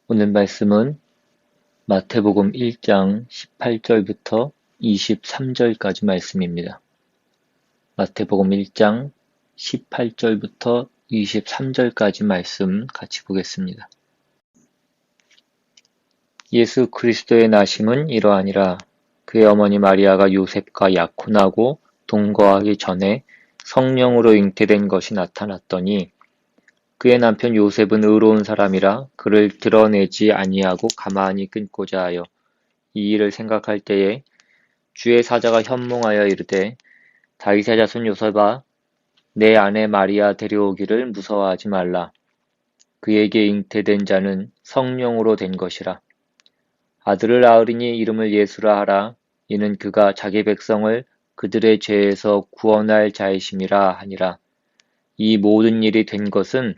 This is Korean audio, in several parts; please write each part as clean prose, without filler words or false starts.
오늘 말씀은 마태복음 1장 18절부터 23절까지 말씀입니다. 마태복음 1장 18절부터 23절까지 말씀 같이 보겠습니다. 예수 그리스도의 나심은 이러하니라. 그의 어머니 마리아가 요셉과 약혼하고 동거하기 전에 성령으로 잉태된 것이 나타났더니 그의 남편 요셉은 의로운 사람이라 그를 드러내지 아니하고 가만히 끊고자 하여 이 일을 생각할 때에 주의 사자가 현몽하여 이르되 다윗의 자손 요셉아 내 아내 마리아 데려오기를 무서워하지 말라. 그에게 잉태된 자는 성령으로 된 것이라. 아들을 낳으리니 이름을 예수라 하라. 이는 그가 자기 백성을 그들의 죄에서 구원할 자이심이라 하니라. 이 모든 일이 된 것은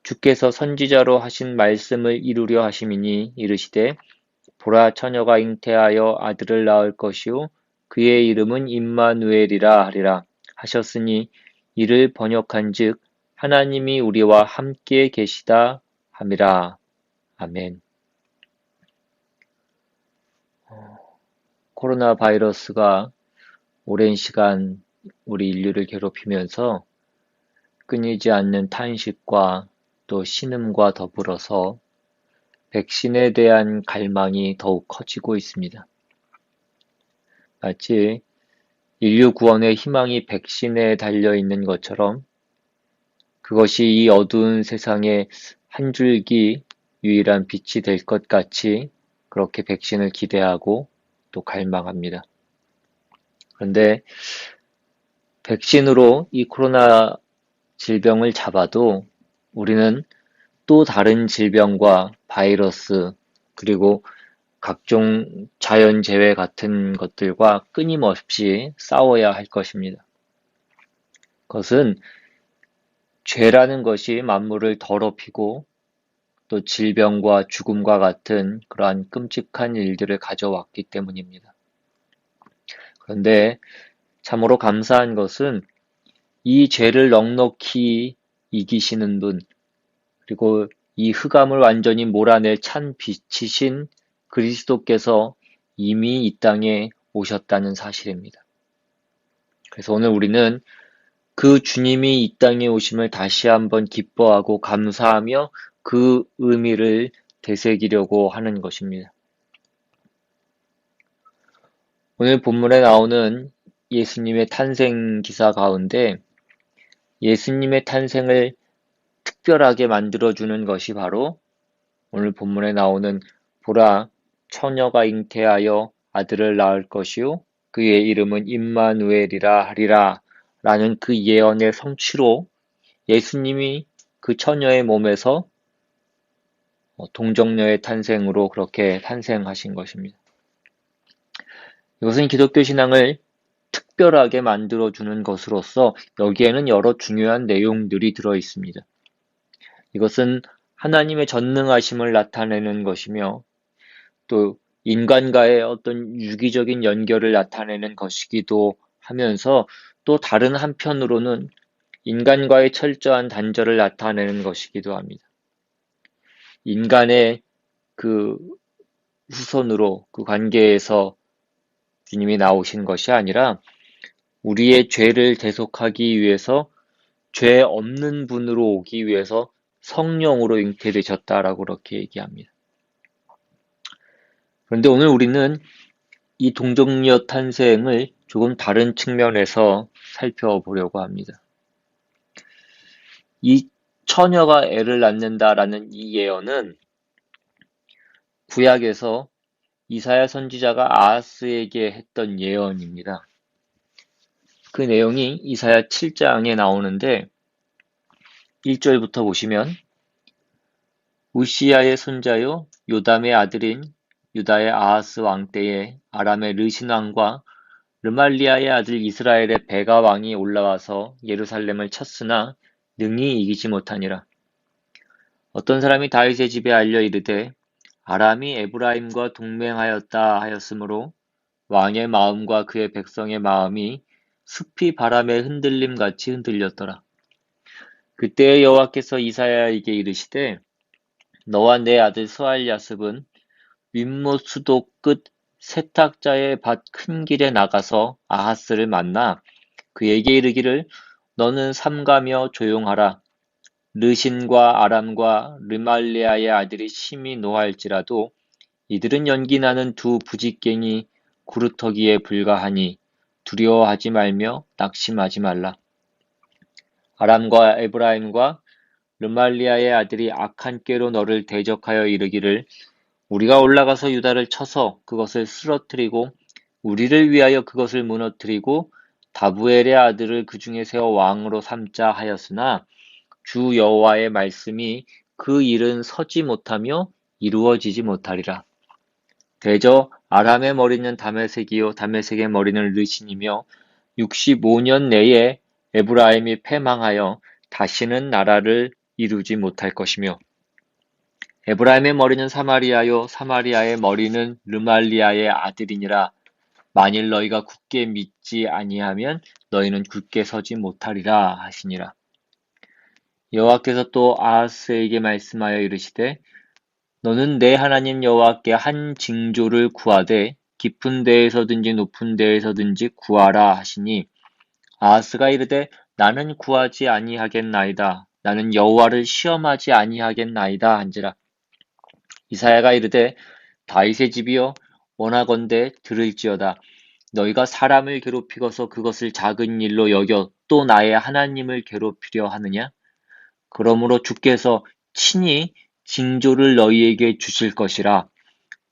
주께서 선지자로 하신 말씀을 이루려 하심이니 이르시되 보라 처녀가 잉태하여 아들을 낳을 것이요 그의 이름은 임마누엘이라 하리라 하셨으니 이를 번역한즉 하나님이 우리와 함께 계시다 함이라. 아멘. 코로나 바이러스가 오랜 시간 우리 인류를 괴롭히면서 끊이지 않는 탄식과 또 신음과 더불어서 백신에 대한 갈망이 더욱 커지고 있습니다. 마치 인류 구원의 희망이 백신에 달려 있는 것처럼 그것이 이 어두운 세상의 한 줄기 유일한 빛이 될 것 같이 그렇게 백신을 기대하고 또 갈망합니다. 그런데 백신으로 이 코로나 질병을 잡아도 우리는 또 다른 질병과 바이러스 그리고 각종 자연재해 같은 것들과 끊임없이 싸워야 할 것입니다. 그것은 죄라는 것이 만물을 더럽히고 또 질병과 죽음과 같은 그러한 끔찍한 일들을 가져왔기 때문입니다. 그런데 참으로 감사한 것은 이 죄를 넉넉히 이기시는 분, 그리고 이 흑암을 완전히 몰아낼 찬 빛이신 그리스도께서 이미 이 땅에 오셨다는 사실입니다. 그래서 오늘 우리는 그 주님이 이 땅에 오심을 다시 한번 기뻐하고 감사하며 그 의미를 되새기려고 하는 것입니다. 오늘 본문에 나오는 예수님의 탄생 기사 가운데 예수님의 탄생을 특별하게 만들어주는 것이 바로 오늘 본문에 나오는 보라 처녀가 잉태하여 아들을 낳을 것이요 그의 이름은 임마누엘이라 하리라 라는 그 예언의 성취로 예수님이 그 처녀의 몸에서 동정녀의 탄생으로 그렇게 탄생하신 것입니다. 이것은 기독교 신앙을 특별하게 만들어주는 것으로서 여기에는 여러 중요한 내용들이 들어 있습니다. 이것은 하나님의 전능하심을 나타내는 것이며 또 인간과의 어떤 유기적인 연결을 나타내는 것이기도 하면서 또 다른 한편으로는 인간과의 철저한 단절을 나타내는 것이기도 합니다. 인간의 그 후손으로 그 관계에서 주님이 나오신 것이 아니라 우리의 죄를 대속하기 위해서 죄 없는 분으로 오기 위해서 성령으로 잉태되셨다라고 그렇게 얘기합니다. 그런데 오늘 우리는 이 동정녀 탄생을 조금 다른 측면에서 살펴보려고 합니다. 이 처녀가 애를 낳는다라는 이 예언은 구약에서 이사야 선지자가 아하스에게 했던 예언입니다. 그 내용이 이사야 7장에 나오는데 1절부터 보시면 우시야의 손자요 요담의 아들인 유다의 아하스 왕 때에 아람의 르신 왕과 르말리아의 아들 이스라엘의 베가 왕이 올라와서 예루살렘을 쳤으나 능히 이기지 못하니라. 어떤 사람이 다윗의 집에 알려 이르되 아람이 에브라임과 동맹하였다 하였으므로 왕의 마음과 그의 백성의 마음이 숲이 바람의 흔들림 같이 흔들렸더라. 그때에 여호와께서 이사야에게 이르시되 너와 내 아들 스알야습은 윗못 수도 끝 세탁자의 밭 큰 길에 나가서 아하스를 만나 그에게 이르기를 너는 삼가며 조용하라. 르신과 아람과 르말리아의 아들이 심히 노할지라도 이들은 연기나는 두 부직갱이 구루터기에 불과하니 두려워하지 말며 낙심하지 말라. 아람과 에브라임과 르말리아의 아들이 악한 꾀로 너를 대적하여 이르기를 우리가 올라가서 유다를 쳐서 그것을 쓰러뜨리고 우리를 위하여 그것을 무너뜨리고 다부엘의 아들을 그 중에 세워 왕으로 삼자 하였으나 주 여호와의 말씀이 그 일은 서지 못하며 이루어지지 못하리라. 대저 아람의 머리는 다메섹이요 다메섹의 머리는 르신이며 65년 내에 에브라임이 패망하여 다시는 나라를 이루지 못할 것이며 에브라임의 머리는 사마리아요 사마리아의 머리는 르말리아의 아들이니라. 만일 너희가 굳게 믿지 아니하면 너희는 굳게 서지 못하리라 하시니라. 여호와께서 또 아하스에게 말씀하여 이르시되 너는 내 하나님 여호와께 한 징조를 구하되 깊은 데에서든지 높은 데에서든지 구하라 하시니 아하스가 이르되 나는 구하지 아니하겠나이다. 나는 여호와를 시험하지 아니하겠나이다 한지라. 이사야가 이르되 다윗의 집이여 원하건대 들을지어다. 너희가 사람을 괴롭히고서 그것을 작은 일로 여겨 또 나의 하나님을 괴롭히려 하느냐? 그러므로 주께서 친히 징조를 너희에게 주실 것이라.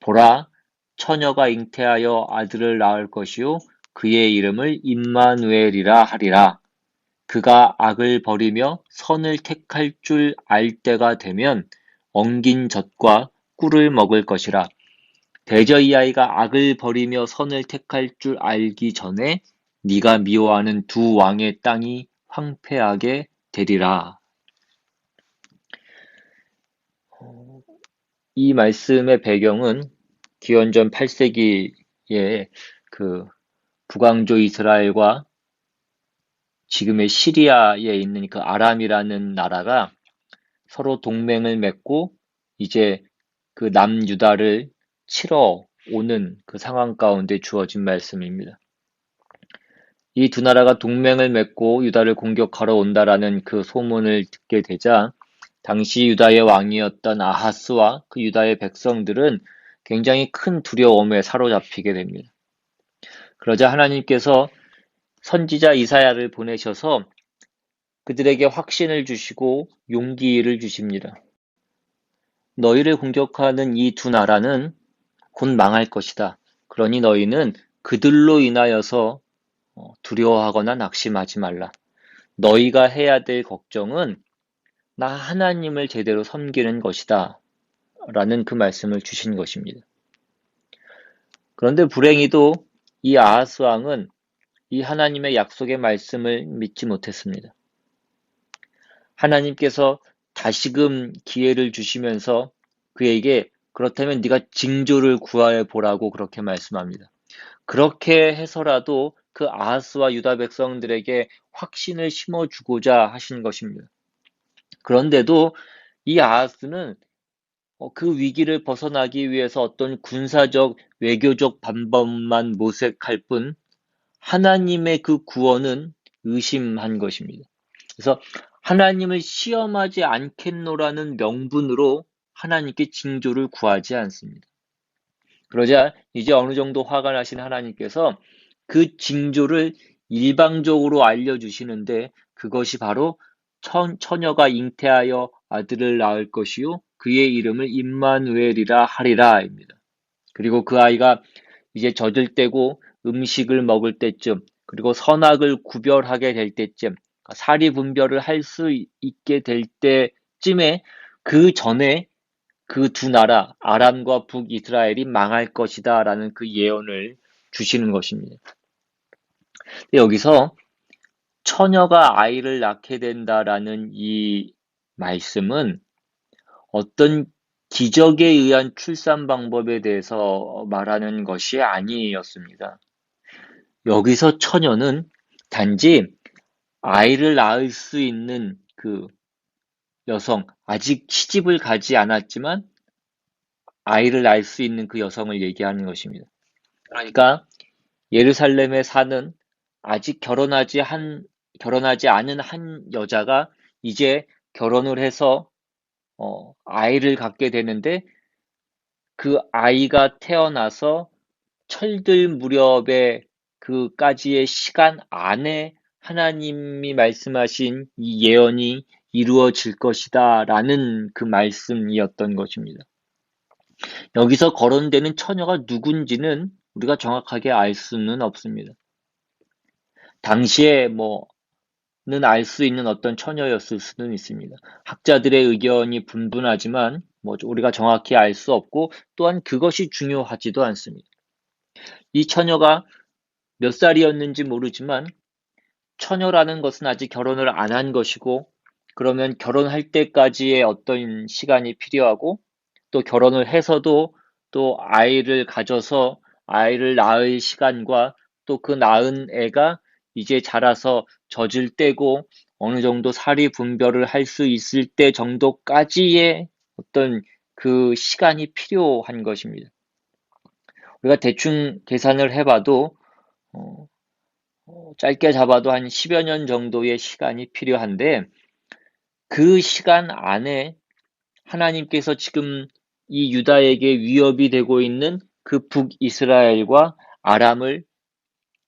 보라, 처녀가 잉태하여 아들을 낳을 것이요 그의 이름을 임마누엘이라 하리라. 그가 악을 버리며 선을 택할 줄 알 때가 되면 엉긴 젖과 꿀을 먹을 것이라. 대저 이 아이가 악을 버리며 선을 택할 줄 알기 전에 네가 미워하는 두 왕의 땅이 황폐하게 되리라. 이 말씀의 배경은 기원전 8세기에 그 북왕조 이스라엘과 지금의 시리아에 있는 그 아람이라는 나라가 서로 동맹을 맺고 이제 그 남유다를 치러 오는 그 상황 가운데 주어진 말씀입니다. 이 두 나라가 동맹을 맺고 유다를 공격하러 온다라는 그 소문을 듣게 되자 당시 유다의 왕이었던 아하스와 그 유다의 백성들은 굉장히 큰 두려움에 사로잡히게 됩니다. 그러자 하나님께서 선지자 이사야를 보내셔서 그들에게 확신을 주시고 용기를 주십니다. 너희를 공격하는 이 두 나라는 곧 망할 것이다. 그러니 너희는 그들로 인하여서 두려워하거나 낙심하지 말라. 너희가 해야 될 걱정은 나 하나님을 제대로 섬기는 것이다. 라는 그 말씀을 주신 것입니다. 그런데 불행히도 이 아하스 왕은 이 하나님의 약속의 말씀을 믿지 못했습니다. 하나님께서 다시금 기회를 주시면서 그에게 그렇다면 네가 징조를 구하여 보라고 그렇게 말씀합니다. 그렇게 해서라도 그 아하스와 유다 백성들에게 확신을 심어주고자 하신 것입니다. 그런데도 이 아하스는 그 위기를 벗어나기 위해서 어떤 군사적, 외교적 방법만 모색할 뿐 하나님의 그 구원은 의심한 것입니다. 그래서 하나님을 시험하지 않겠노라는 명분으로 하나님께 징조를 구하지 않습니다. 그러자 이제 어느 정도 화가 나신 하나님께서 그 징조를 일방적으로 알려주시는데 그것이 바로 처녀가 잉태하여 아들을 낳을 것이요 그의 이름을 임마누엘이라 하리라입니다. 그리고 그 아이가 이제 젖을 떼고 음식을 먹을 때쯤 그리고 선악을 구별하게 될 때쯤 사리 분별을 할 수 있게 될 때쯤에 그 전에 그 두 나라 아람과 북이스라엘이 망할 것이다 라는 그 예언을 주시는 것입니다. 여기서 처녀가 아이를 낳게 된다라는 이 말씀은 어떤 기적에 의한 출산 방법에 대해서 말하는 것이 아니었습니다. 여기서 처녀는 단지 아이를 낳을 수 있는 그 여성, 아직 시집을 가지 않았지만 아이를 낳을 수 있는 그 여성을 얘기하는 것입니다. 그러니까 예루살렘에 사는 아직 결혼하지 않은 한 여자가 이제 결혼을 해서 아이를 갖게 되는데, 그 아이가 태어나서 철들 무렵에 그까지의 시간 안에 하나님이 말씀하신 이 예언이 이루어질 것이다 라는 그 말씀이었던 것입니다. 여기서 거론되는 처녀가 누군지는 우리가 정확하게 알 수는 없습니다. 당시에 는 알 수 있는 어떤 처녀였을 수는 있습니다. 학자들의 의견이 분분하지만 우리가 정확히 알 수 없고, 또한 그것이 중요하지도 않습니다. 이 처녀가 몇 살이었는지 모르지만 처녀라는 것은 아직 결혼을 안 한 것이고, 그러면 결혼할 때까지의 어떤 시간이 필요하고, 또 결혼을 해서도 또 아이를 가져서 아이를 낳을 시간과, 또 그 낳은 애가 이제 자라서 젖을 떼고 어느 정도 사리 분별을 할 수 있을 때 정도까지의 어떤 그 시간이 필요한 것입니다. 우리가 대충 계산을 해봐도 어, 짧게 잡아도 한 10여 년 정도의 시간이 필요한데, 그 시간 안에 하나님께서 지금 이 유다에게 위협이 되고 있는 그 북이스라엘과 아람을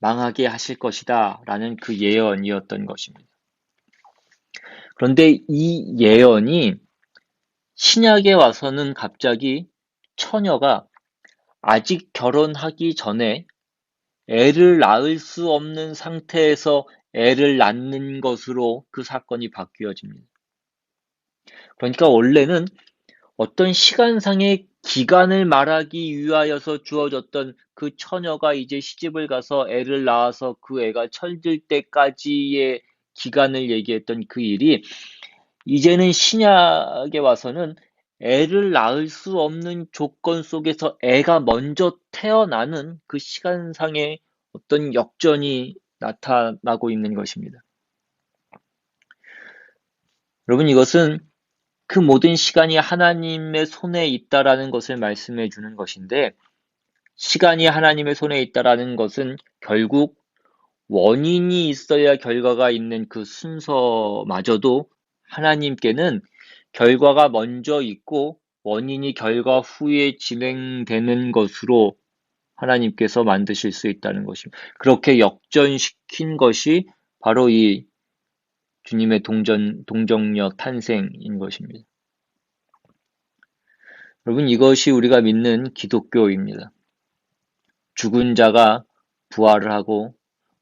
망하게 하실 것이다 라는 그 예언이었던 것입니다. 그런데 이 예언이 신약에 와서는 갑자기 처녀가 아직 결혼하기 전에 애를 낳을 수 없는 상태에서 애를 낳는 것으로 그 사건이 바뀌어집니다. 그러니까 원래는 어떤 시간상의 기간을 말하기 위하여서 주어졌던 그 처녀가 이제 시집을 가서 애를 낳아서 그 애가 철들 때까지의 기간을 얘기했던 그 일이, 이제는 신약에 와서는 애를 낳을 수 없는 조건 속에서 애가 먼저 태어나는 그 시간상의 어떤 역전이 나타나고 있는 것입니다. 여러분, 이것은 그 모든 시간이 하나님의 손에 있다라는 것을 말씀해 주는 것인데, 시간이 하나님의 손에 있다라는 것은 결국 원인이 있어야 결과가 있는 그 순서마저도 하나님께는 결과가 먼저 있고 원인이 결과 후에 진행되는 것으로 하나님께서 만드실 수 있다는 것입니다. 그렇게 역전시킨 것이 바로 이 주님의 동정녀 탄생인 것입니다. 여러분, 이것이 우리가 믿는 기독교입니다. 죽은 자가 부활을 하고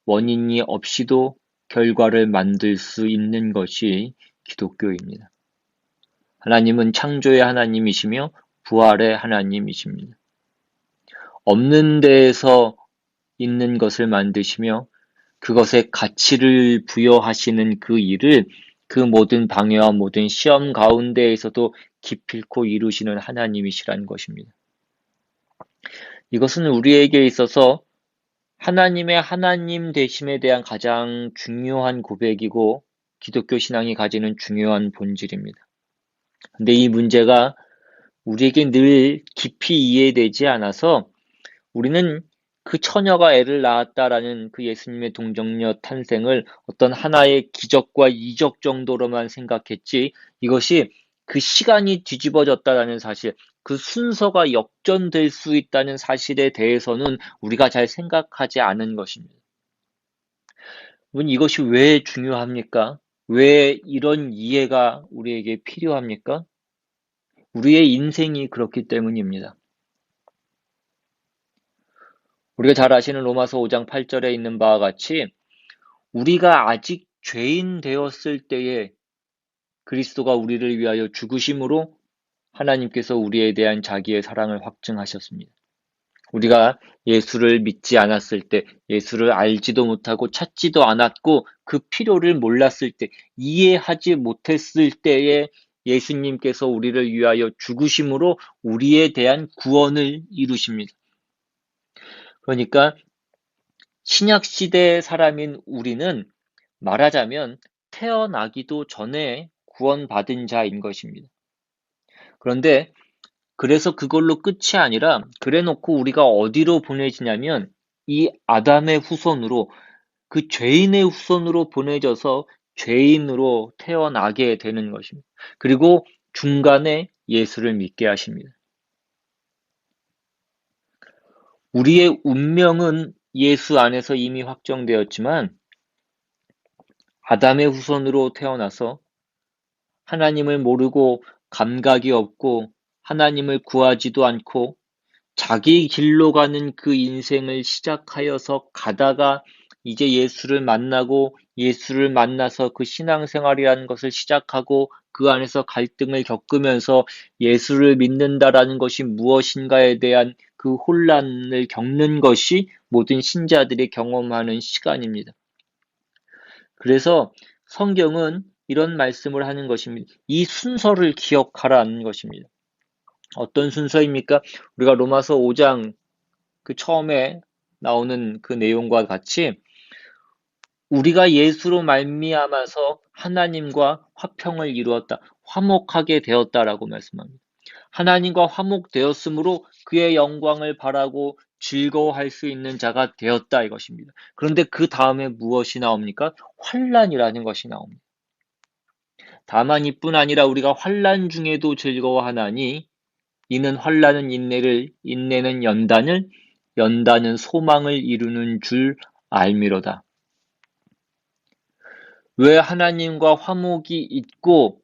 원인이 없이도 결과를 만들 수 있는 것이 기독교입니다. 하나님은 창조의 하나님이시며 부활의 하나님이십니다. 없는 데에서 있는 것을 만드시며 그것에 가치를 부여하시는 그 일을 그 모든 방해와 모든 시험 가운데에서도 기필코 이루시는 하나님이시라는 것입니다. 이것은 우리에게 있어서 하나님의 하나님 되심에 대한 가장 중요한 고백이고 기독교 신앙이 가지는 중요한 본질입니다. 근데 이 문제가 우리에게 늘 깊이 이해되지 않아서 우리는 그 처녀가 애를 낳았다라는 그 예수님의 동정녀 탄생을 어떤 하나의 기적과 이적 정도로만 생각했지, 이것이 그 시간이 뒤집어졌다라는 사실, 그 순서가 역전될 수 있다는 사실에 대해서는 우리가 잘 생각하지 않은 것입니다. 이것이 왜 중요합니까? 왜 이런 이해가 우리에게 필요합니까? 우리의 인생이 그렇기 때문입니다. 우리가 잘 아시는 로마서 5장 8절에 있는 바와 같이 우리가 아직 죄인 되었을 때에 그리스도가 우리를 위하여 죽으심으로 하나님께서 우리에 대한 자기의 사랑을 확증하셨습니다. 우리가 예수를 믿지 않았을 때, 예수를 알지도 못하고 찾지도 않았고 그 필요를 몰랐을 때, 이해하지 못했을 때에 예수님께서 우리를 위하여 죽으심으로 우리에 대한 구원을 이루십니다. 그러니까 신약시대 사람인 우리는 말하자면 태어나기도 전에 구원받은 자인 것입니다. 그런데 그래서 그걸로 끝이 아니라 그래 놓고 우리가 어디로 보내지냐면 이 아담의 후손으로 그 죄인의 후손으로 보내져서 죄인으로 태어나게 되는 것입니다. 그리고 중간에 예수를 믿게 하십니다. 우리의 운명은 예수 안에서 이미 확정되었지만 아담의 후손으로 태어나서 하나님을 모르고 감각이 없고 하나님을 구하지도 않고 자기 길로 가는 그 인생을 시작하여서 가다가 이제 예수를 만나고 예수를 만나서 그 신앙생활이라는 것을 시작하고 그 안에서 갈등을 겪으면서 예수를 믿는다라는 것이 무엇인가에 대한 그 혼란을 겪는 것이 모든 신자들이 경험하는 시간입니다. 그래서 성경은 이런 말씀을 하는 것입니다. 이 순서를 기억하라는 것입니다. 어떤 순서입니까? 우리가 로마서 5장 그 처음에 나오는 그 내용과 같이 우리가 예수로 말미암아서 하나님과 화평을 이루었다. 화목하게 되었다라고 말씀합니다. 하나님과 화목되었으므로 그의 영광을 바라고 즐거워할 수 있는 자가 되었다 이것입니다. 그런데 그 다음에 무엇이 나옵니까? 환난이라는 것이 나옵니다. 다만 이뿐 아니라 우리가 환난 중에도 즐거워하나니 이는 환난은 인내를, 인내는 연단을, 연단은 소망을 이루는 줄 알미로다. 왜 하나님과 화목이 있고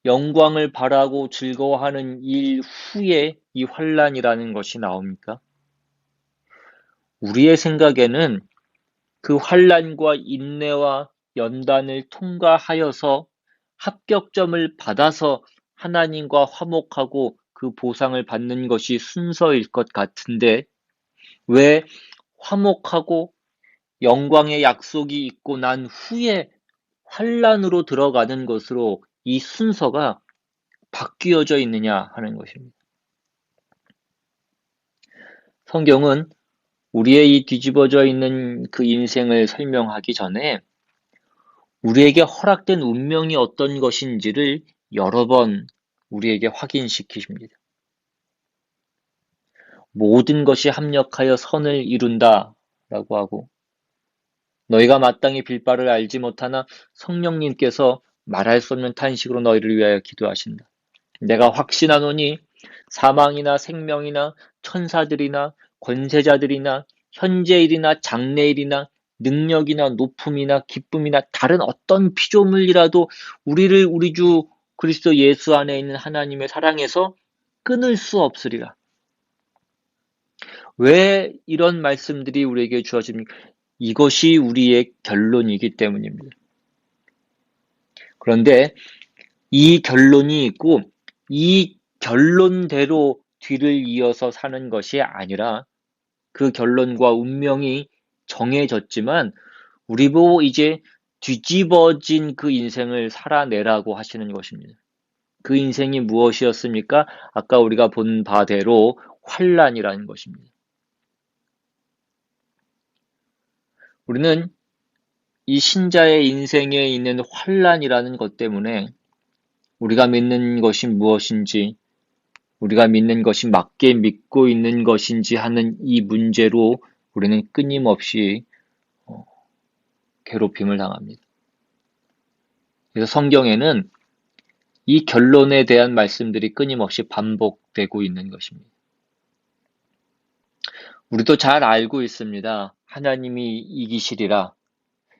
영광을 바라고 즐거워하는 일 후에 이 환난이라는 것이 나옵니까? 우리의 생각에는 그 환난과 인내와 연단을 통과하여서 합격점을 받아서 하나님과 화목하고 그 보상을 받는 것이 순서일 것 같은데 왜 화목하고 영광의 약속이 있고 난 후에 환난으로 들어가는 것으로 이 순서가 바뀌어져 있느냐 하는 것입니다. 성경은 우리의 이 뒤집어져 있는 그 인생을 설명하기 전에 우리에게 허락된 운명이 어떤 것인지를 여러 번 우리에게 확인시키십니다. 모든 것이 합력하여 선을 이룬다 라고 하고 너희가 마땅히 빌바를 알지 못하나 성령님께서 말할 수 없는 탄식으로 너희를 위하여 기도하신다. 내가 확신하노니 사망이나 생명이나 천사들이나 권세자들이나 현재일이나 장래일이나 능력이나 높음이나 기쁨이나 다른 어떤 피조물이라도 우리를 우리 주 그리스도 예수 안에 있는 하나님의 사랑에서 끊을 수 없으리라. 왜 이런 말씀들이 우리에게 주어집니까? 이것이 우리의 결론이기 때문입니다. 그런데 이 결론이 있고 이 결론대로 뒤를 이어서 사는 것이 아니라 그 결론과 운명이 정해졌지만 우리 보고 이제 뒤집어진 그 인생을 살아내라고 하시는 것입니다. 그 인생이 무엇이었습니까? 아까 우리가 본 바대로 환난이라는 것입니다. 우리는 이 신자의 인생에 있는 환난이라는 것 때문에 우리가 믿는 것이 무엇인지, 우리가 믿는 것이 맞게 믿고 있는 것인지 하는 이 문제로 우리는 끊임없이 괴롭힘을 당합니다. 그래서 성경에는 이 결론에 대한 말씀들이 끊임없이 반복되고 있는 것입니다. 우리도 잘 알고 있습니다. 하나님이 이기시리라.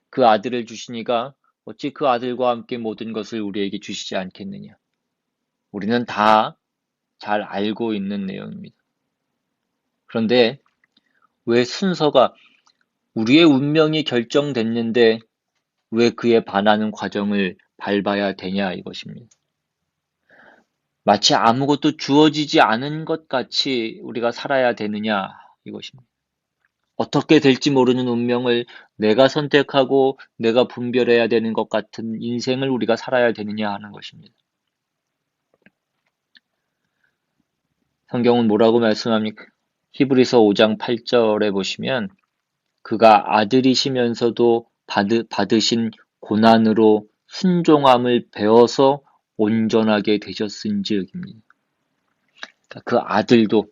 그 아들을 주시니가 어찌 그 아들과 함께 모든 것을 우리에게 주시지 않겠느냐. 우리는 다 잘 알고 있는 내용입니다. 그런데 왜 순서가 우리의 운명이 결정됐는데 왜 그에 반하는 과정을 밟아야 되냐 이것입니다. 마치 아무것도 주어지지 않은 것 같이 우리가 살아야 되느냐 이것입니다. 어떻게 될지 모르는 운명을 내가 선택하고 내가 분별해야 되는 것 같은 인생을 우리가 살아야 되느냐 하는 것입니다. 성경은 뭐라고 말씀합니까? 히브리서 5장 8절에 보시면 그가 아들이시면서도 받으신 고난으로 순종함을 배워서 온전하게 되셨은지입니다. 그 아들도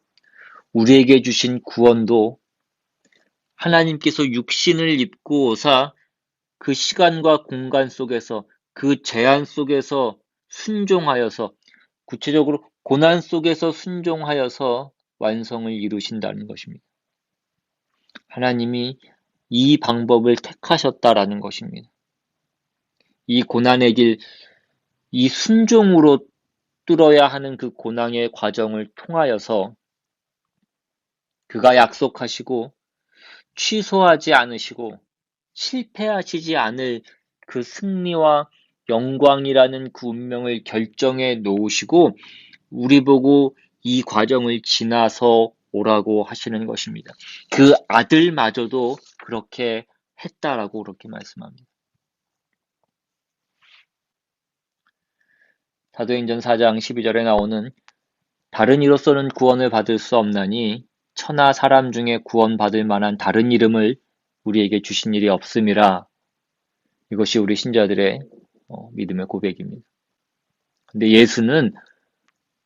우리에게 주신 구원도 하나님께서 육신을 입고 오사 그 시간과 공간 속에서 그 제한 속에서 순종하여서 구체적으로 고난 속에서 순종하여서 완성을 이루신다는 것입니다. 하나님이 이 방법을 택하셨다라는 것입니다. 이 고난의 길, 이 순종으로 뚫어야 하는 그 고난의 과정을 통하여서 그가 약속하시고 취소하지 않으시고 실패하시지 않을 그 승리와 영광이라는 그 운명을 결정해 놓으시고 우리 보고 이 과정을 지나서 오라고 하시는 것입니다. 그 아들마저도 그렇게 했다라고 그렇게 말씀합니다. 사도행전 4장 12절에 나오는 다른 이로서는 구원을 받을 수 없나니 천하 사람 중에 구원받을 만한 다른 이름을 우리에게 주신 일이 없음이라. 이것이 우리 신자들의 믿음의 고백입니다. 근데 예수는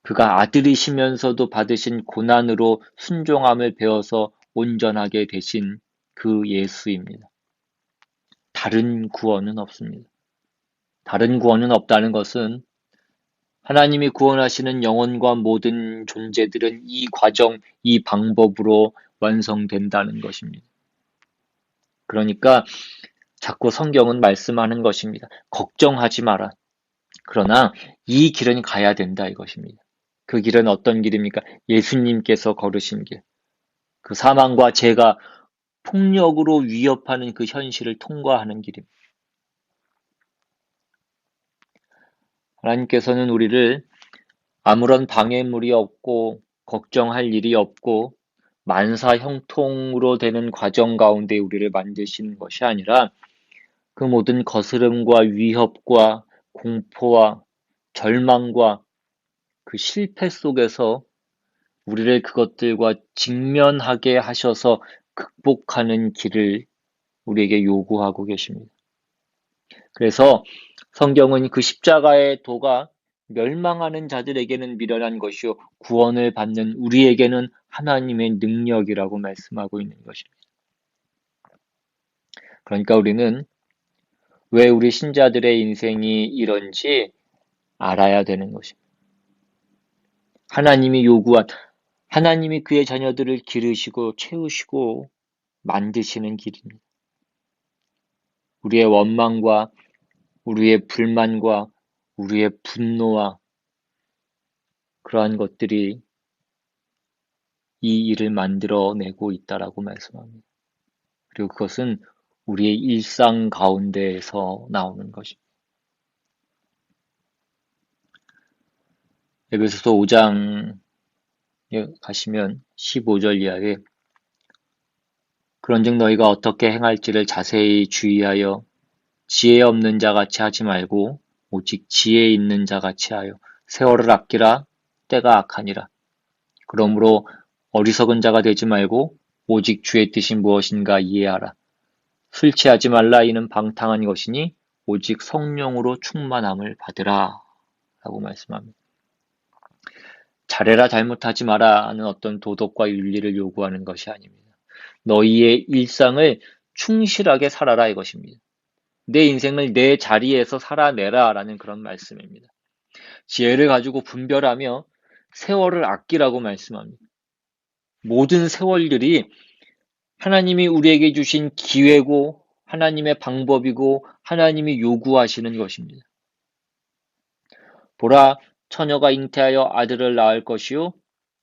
그가 아들이시면서도 받으신 고난으로 순종함을 배워서 온전하게 되신 그 예수입니다. 다른 구원은 없습니다. 다른 구원은 없다는 것은 하나님이 구원하시는 영혼과 모든 존재들은 이 과정, 이 방법으로 완성된다는 것입니다. 그러니까 자꾸 성경은 말씀하는 것입니다. 걱정하지 마라. 그러나 이 길은 가야 된다 이것입니다. 그 길은 어떤 길입니까? 예수님께서 걸으신 길. 그 사망과 죄가 폭력으로 위협하는 그 현실을 통과하는 길입니다. 하나님께서는 우리를 아무런 방해물이 없고 걱정할 일이 없고 만사 형통으로 되는 과정 가운데 우리를 만드시는 것이 아니라 그 모든 거스름과 위협과 공포와 절망과 그 실패 속에서 우리를 그것들과 직면하게 하셔서 극복하는 길을 우리에게 요구하고 계십니다. 그래서 성경은 그 십자가의 도가 멸망하는 자들에게는 미련한 것이요 구원을 받는 우리에게는 하나님의 능력이라고 말씀하고 있는 것입니다. 그러니까 우리는 왜 우리 신자들의 인생이 이런지 알아야 되는 것입니다. 하나님이 요구한, 하나님이 그의 자녀들을 기르시고 채우시고 만드시는 길입니다. 우리의 원망과 우리의 불만과 우리의 분노와 그러한 것들이 이 일을 만들어내고 있다라고 말씀합니다. 그리고 그것은 우리의 일상 가운데에서 나오는 것입니다. 에베소서 5장에 가시면 15절 이하에 그런즉 너희가 어떻게 행할지를 자세히 주의하여 지혜 없는 자같이 하지 말고 오직 지혜 있는 자같이 하여 세월을 아끼라 때가 악하니라. 그러므로 어리석은 자가 되지 말고 오직 주의 뜻이 무엇인가 이해하라. 술 취하지 말라 이는 방탕한 것이니 오직 성령으로 충만함을 받으라 라고 말씀합니다. 잘해라 잘못하지 마라 하는 어떤 도덕과 윤리를 요구하는 것이 아닙니다. 너희의 일상을 충실하게 살아라 이것입니다. 내 인생을 내 자리에서 살아내라 라는 그런 말씀입니다. 지혜를 가지고 분별하며 세월을 아끼라고 말씀합니다. 모든 세월들이 하나님이 우리에게 주신 기회고 하나님의 방법이고 하나님이 요구하시는 것입니다. 보라, 처녀가 잉태하여 아들을 낳을 것이요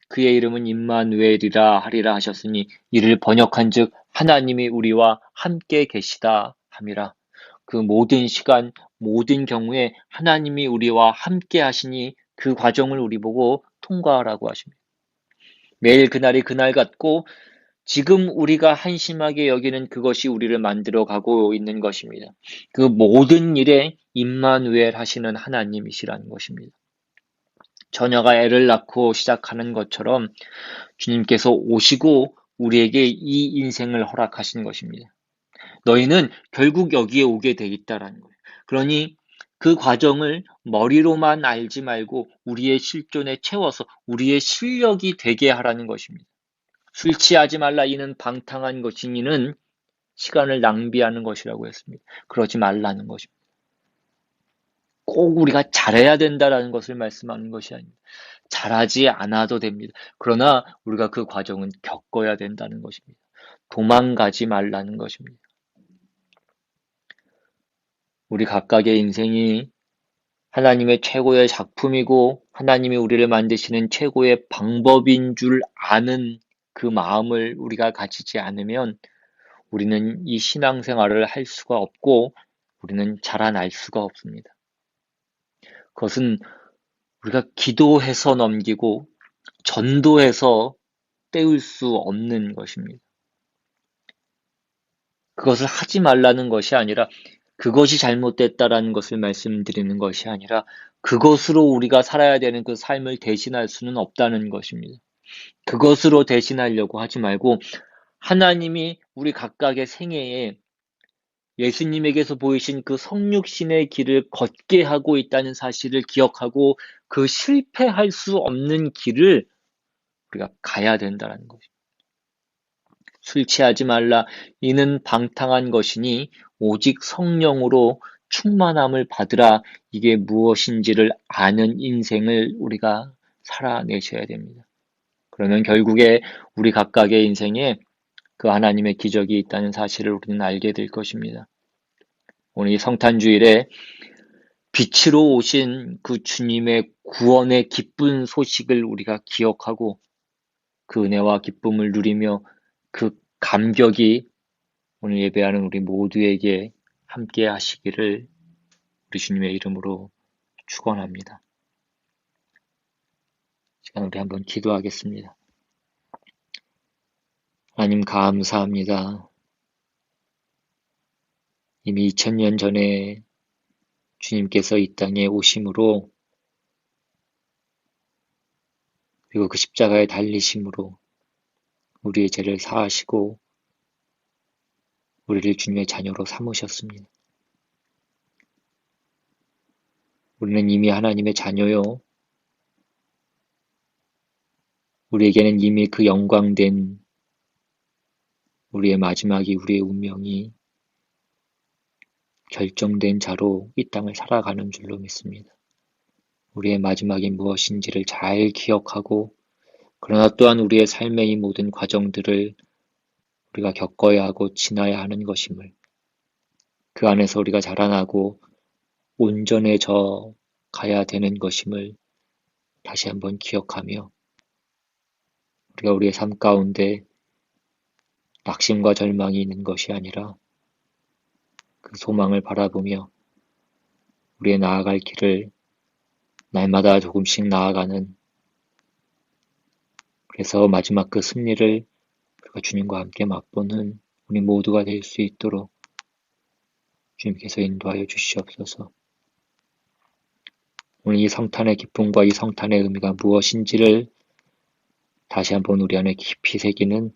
그의 이름은 임마누엘이라 하리라 하셨으니 이를 번역한즉 하나님이 우리와 함께 계시다 함이라. 그 모든 시간, 모든 경우에 하나님이 우리와 함께 하시니 그 과정을 우리 보고 통과하라고 하십니다. 매일 그날이 그날 같고 지금 우리가 한심하게 여기는 그것이 우리를 만들어가고 있는 것입니다. 그 모든 일에 임마누엘 하시는 하나님이시라는 것입니다. 처녀가 애를 낳고 시작하는 것처럼 주님께서 오시고 우리에게 이 인생을 허락하신 것입니다. 너희는 결국 여기에 오게 돼 있다라는 거예요. 그러니 그 과정을 머리로만 알지 말고 우리의 실존에 채워서 우리의 실력이 되게 하라는 것입니다. 술 취하지 말라 이는 방탕한 것이니는 시간을 낭비하는 것이라고 했습니다. 그러지 말라는 것입니다. 꼭 우리가 잘해야 된다라는 것을 말씀하는 것이 아닙니다. 잘하지 않아도 됩니다. 그러나 우리가 그 과정은 겪어야 된다는 것입니다. 도망가지 말라는 것입니다. 우리 각각의 인생이 하나님의 최고의 작품이고 하나님이 우리를 만드시는 최고의 방법인 줄 아는 그 마음을 우리가 가지지 않으면 우리는 이 신앙생활을 할 수가 없고 우리는 자라날 수가 없습니다. 그것은 우리가 기도해서 넘기고 전도해서 때울 수 없는 것입니다. 그것을 하지 말라는 것이 아니라 그것이 잘못됐다라는 것을 말씀드리는 것이 아니라 그것으로 우리가 살아야 되는 그 삶을 대신할 수는 없다는 것입니다. 그것으로 대신하려고 하지 말고 하나님이 우리 각각의 생애에 예수님에게서 보이신 그 성육신의 길을 걷게 하고 있다는 사실을 기억하고 그 실패할 수 없는 길을 우리가 가야 된다는 것입니다. 술 취하지 말라 이는 방탕한 것이니 오직 성령으로 충만함을 받으라 이게 무엇인지를 아는 인생을 우리가 살아내셔야 됩니다. 그러면 결국에 우리 각각의 인생에 그 하나님의 기적이 있다는 사실을 우리는 알게 될 것입니다. 오늘 이 성탄주일에 빛으로 오신 그 주님의 구원의 기쁜 소식을 우리가 기억하고 그 은혜와 기쁨을 누리며 그 감격이 오늘 예배하는 우리 모두에게 함께 하시기를 우리 주님의 이름으로 축원합니다. 시간 우리 한번 기도하겠습니다. 하나님 감사합니다. 이미 2000년 전에 주님께서 이 땅에 오심으로 그리고 그 십자가에 달리심으로 우리의 죄를 사하시고 우리를 주님의 자녀로 삼으셨습니다. 우리는 이미 하나님의 자녀요. 우리에게는 이미 그 영광된 우리의 마지막이 우리의 운명이 결정된 자로 이 땅을 살아가는 줄로 믿습니다. 우리의 마지막이 무엇인지를 잘 기억하고 그러나 또한 우리의 삶의 이 모든 과정들을 우리가 겪어야 하고 지나야 하는 것임을 그 안에서 우리가 자라나고 온전해져 가야 되는 것임을 다시 한번 기억하며 우리가 우리의 삶 가운데 낙심과 절망이 있는 것이 아니라 그 소망을 바라보며 우리의 나아갈 길을 날마다 조금씩 나아가는 그래서 마지막 그 승리를 우리가 주님과 함께 맛보는 우리 모두가 될 수 있도록 주님께서 인도하여 주시옵소서. 오늘 이 성탄의 기쁨과 이 성탄의 의미가 무엇인지를 다시 한번 우리 안에 깊이 새기는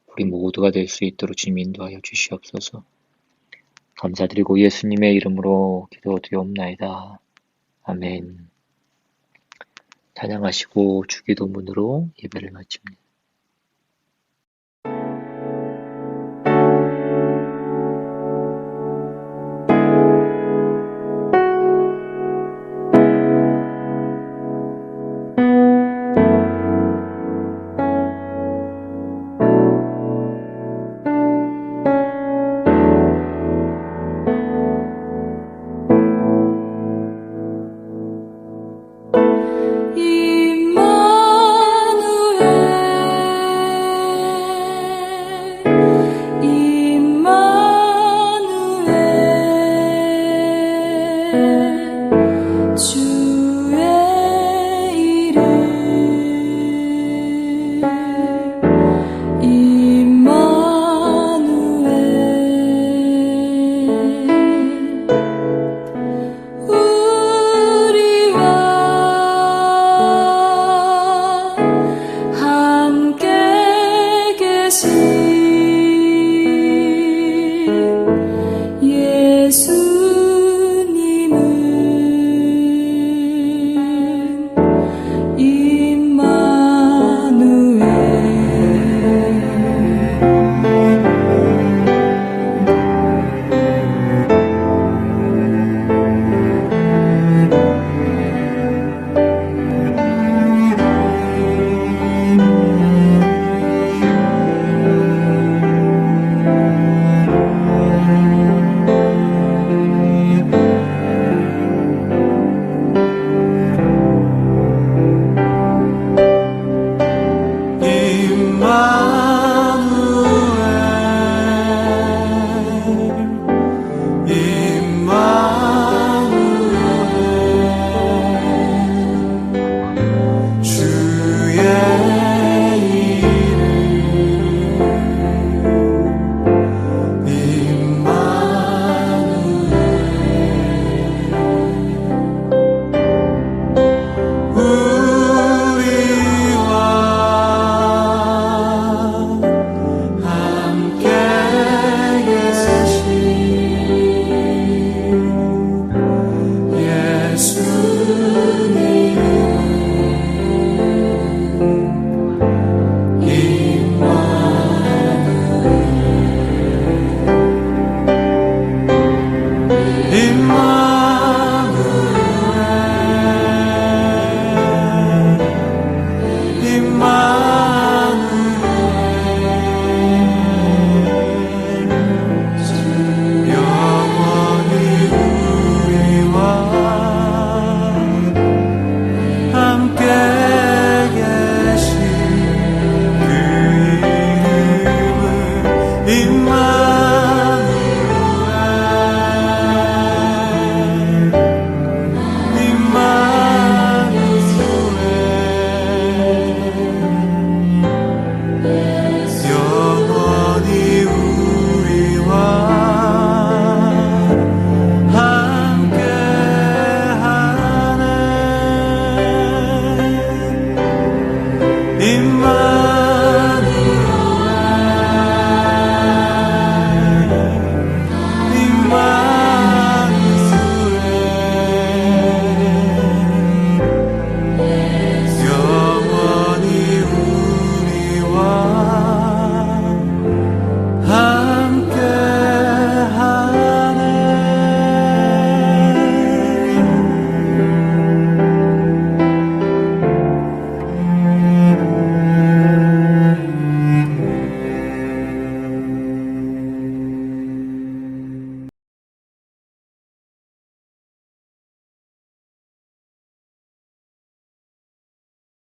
우리 모두가 될 수 있도록 주님 인도하여 주시옵소서. 감사드리고 예수님의 이름으로 기도드리옵나이다. 아멘. 찬양하시고 주기도문으로 예배를 마칩니다.